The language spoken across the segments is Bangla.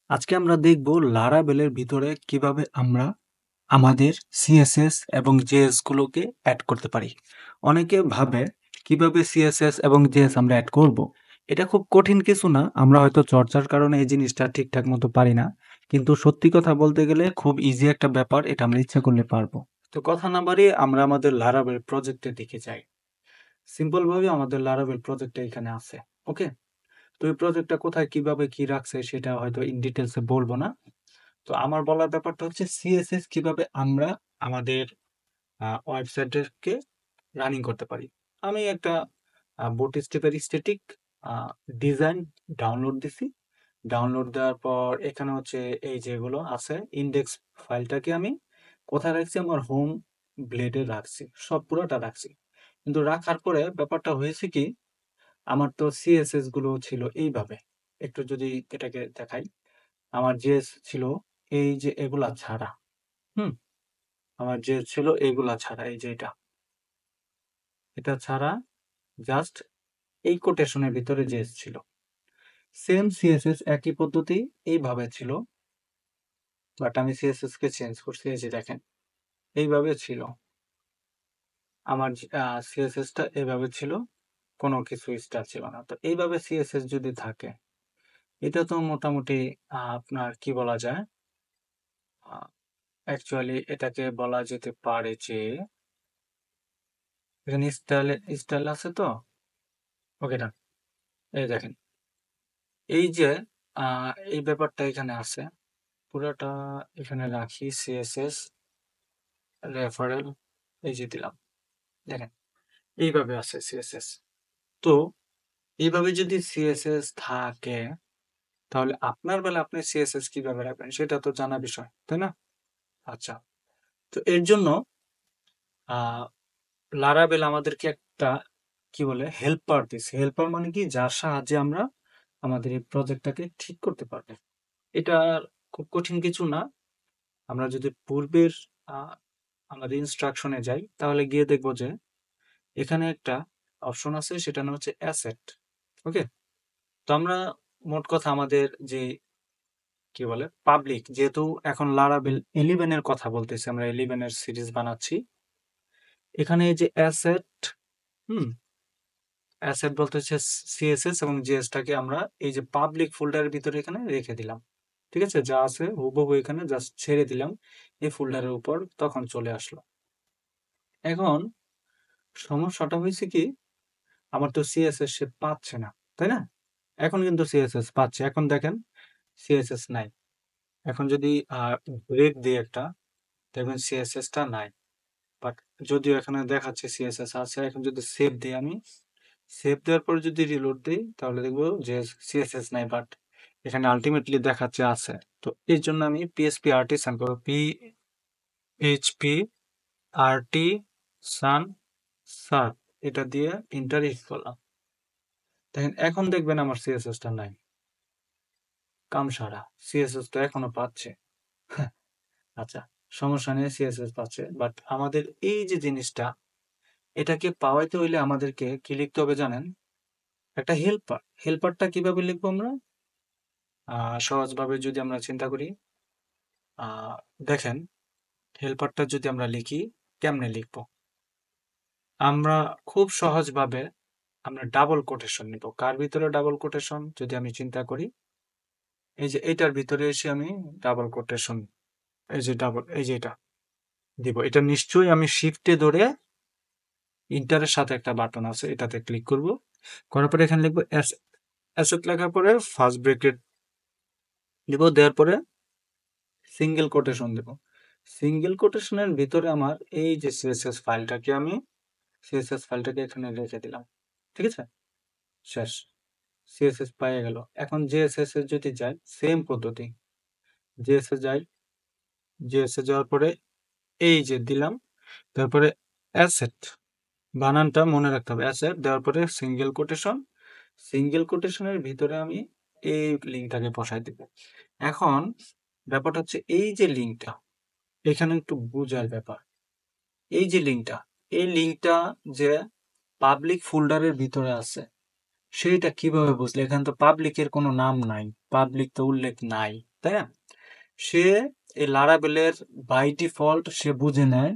আজকে আমরা দেখব লারাভেলের ভিতরে কিভাবে আমরা আমাদের সিএসএস এবং জেএস গুলোকে অ্যাড করতে পারি। অনেকে ভাবে কিভাবে সিএসএস এবং জেএস আমরা অ্যাড করব। এটা খুব কঠিন কিছু না, আমরা হয়তো চর্চার কারণে এই জিনিসটা ঠিকঠাক মতো পারি না, কিন্তু সত্যি কথা বলতে গেলে খুব ইজি একটা ব্যাপার, এটা আমরা ইচ্ছা করলে পারবো। তো কথা না বাড়িয়ে আমরা আমাদের লারাভেল প্রজেক্টের দিকে যাই। সিম্পল ভাবে আমাদের লারাভেল প্রজেক্টটা এখানে আছে। ওকে, তো এই প্রজেক্টটা কোথায় কিভাবে কি রাখছে সেটা হয়তো ইন ডিটেলসে বলবো না। তো আমার বলার ব্যাপারটা হচ্ছে সিএসএস কিভাবে আমরা আমাদের ওয়েবসাইটকে রানিং করতে পারি। আমি একটা বুটস্ট্র্যাপের স্ট্যাটিক ডিজাইন ডাউনলোড দিছি। ডাউনলোড দেওয়ার পর এখানে হচ্ছে এই যেগুলো আছে ইন্ডেক্স ফাইলটাকে আমি কোথায় রাখছি, আমার হোম ব্লেডে রাখছি, সব পুরোটা রাখছি। কিন্তু রাখার পরে ব্যাপারটা হয়েছে কি, আমার তো সিএসএস গুলো ছিল এইভাবে। একটু যদি এটাকে দেখাই, আমার যে ছিল এই যে এগুলা ছাড়া। হুম, আমার যে ছিল এগুলা ছাড়া, এই যে এটা ছাড়া জাস্ট এই কোটেশনের ভিতরে যে ছিল সেম সিএসএস একই পদ্ধতি এইভাবে ছিল, বাট আমি সিএসএস কে চেঞ্জ করছি। এই যে দেখেন এইভাবে ছিল আমার সিএসএস টা, এইভাবে ছিল, কোনো কিছু স্টার ছিল না। তো এইভাবে সিএসএস যদি থাকে, এটা তো মোটামুটি আপনার কি বলা যায়, অ্যাকচুয়ালি এটাকে বলা যেতে পারে যে এখানে স্টাইল স্টাইল আছে তো। ওকে ডান। এই দেখেন এই যে এই ব্যাপারটা এখানে আছে, পুরোটা এখানে রাখি সিএসএস রেফারেল, এই যে দিলাম, দেখেন এইভাবে আছে সিএসএস। তো এইভাবে যদি সিএসএস থাকে, তাহলে আপনার বেলা আপনি সিএসএস কিভাবে রাখবেন সেটা তো জানা বিষয়, তাই না? আচ্ছা, তো এর জন্য আহ লারাবেল আমাদেরকে একটা কি বলে হেল্পার দিছে। হেল্পার মানে কি, যার সাহায্যে আমরা আমাদের এই প্রজেক্টটাকে ঠিক করতে পারবো। এটা খুব কঠিন কিছু না। আমরা যদি পূর্বের আহ, আমাদের ইনস্ট্রাকশনে যাই, তাহলে গিয়ে দেখবো যে এখানে একটা অপশন আছে, সেটা নাম হচ্ছে অ্যাসেট। ওকে, তো আমরা মোট কথা আমাদের যে কি বলে পাবলিক, যেহেতু এখন লারাবেল 11 এর কথা বলতেছি, আমরা 11 এর সিরিজ বানাচ্ছি। এখানে এই যে অ্যাসেট, হুম, অ্যাসেট বলতে হচ্ছে সিএসএস এবং জিএসটাকে আমরা এই যে পাবলিক ফোল্ডারের ভিতরে এখানে রেখে দিলাম। ঠিক আছে, যা আছে হুবহু এখানে জাস্ট ছেড়ে দিলাম এই ফোল্ডারের উপর, তখন চলে আসলো। এখন সমস্যাটা হয়েছে কি, আমার তো সিএসএস সে পাচ্ছে না, তাই না? এখন কিন্তু সিএসএস পাচ্ছে, এখন দেখেন সিএসএস নাই। এখন যদি ব্রেক দিই একটা, দেখবেন সিএসএস টা নাই। বাট যদিও এখানে দেখাচ্ছে সিএসএস আছে, এখন যদি সেভ দিই আমি, সেভ দেওয়ার পর যদি রিলোড দিই, তাহলে দেখবো যে সিএসএস নাই, বাট এখানে আলটিমেটলি দেখাচ্ছে আছে। তো এর জন্য আমি পিএইচপি আর্টিসান করবো, পিএইচপি আরটি সান সার, এটা দিয়ে ইন্টার হিট করলাম। দেখেন এখন দেখবেন আমার সিএসএস টা নাই, কাম সারা। সিএসএস তো এখনো পাচ্ছে। আচ্ছা, সমস্যা নেই, সিএসএস পাচ্ছে, বাট আমাদের এই যে জিনিসটা, এটাকে পাওয়াইতে হইলে আমাদেরকে কি লিখতে হবে জানেন? একটা হেল্পার। হেল্পারটা কিভাবে লিখবো আমরা? সহজভাবে যদি আমরা চিন্তা করি, আহ দেখেন হেল্পারটা যদি আমরা লিখি, কেমনে লিখবো? আমরা খুব সহজভাবে আমরা ডাবল কোটেশন নিব। কার ভিতরে ডাবল কোটেশন? যদি আমি চিন্তা করি, এই যে এটার ভিতরে এসে আমি ডাবল কোটেশন, এই যে ডাবল, এই যে এটা দিব। এটা নিশ্চয়ই আমি শিফটে ধরে ইন্টারের সাথে একটা বাটন আছে, এটাতে ক্লিক করব। করার পরে এখানে লিখবো অ্যাসেট, লেখার পরে ফার্স্ট ব্রেকেট দিব, দেওয়ার পরে সিঙ্গেল কোটেশন দেব। সিঙ্গেল কোটেশনের ভিতরে আমার এই যে সিএসএস ফাইলটাকে এখানে রেখে দিলাম। ঠিক আছে, শেষ। সিএসএস পাইয়ে গেল। এখন জেএসএস এর যদি যাই, সেম পদ্ধতি। জেএসএস যাই, জেএসএ যাওয়ার পরে এই যে দিলাম, তারপরে অ্যাসেট, বানানটা মনে রাখতে হবে, অ্যাসেট দেওয়ার পরে সিঙ্গেল কোটেশন। সিঙ্গেল কোটেশনের ভিতরে আমি এই লিঙ্কটাকে বসাই দিব। এখন ব্যাপারটা হচ্ছে এই যে লিঙ্কটা, এখানে একটু বোঝার ব্যাপার। এই যে লিঙ্কটা, এই লিঙ্কটা যে পাবলিক ফোল্ডারের ভিতরে আছে, সেইটা কিভাবে বুঝলে? এখানে তো পাবলিকের কোনো নাম নাই, পাবলিক তো উল্লেখ নাই, তাই না? সে এই লারাবেলের বাই ডিফল্ট সে বুঝে নেয়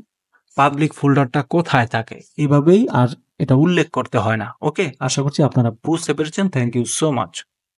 পাবলিক ফোল্ডারটা কোথায় থাকে, এইভাবেই, আর এটা উল্লেখ করতে হয় না। ওকে, আশা করছি আপনারা বুঝতে পেরেছেন। Thank you so much.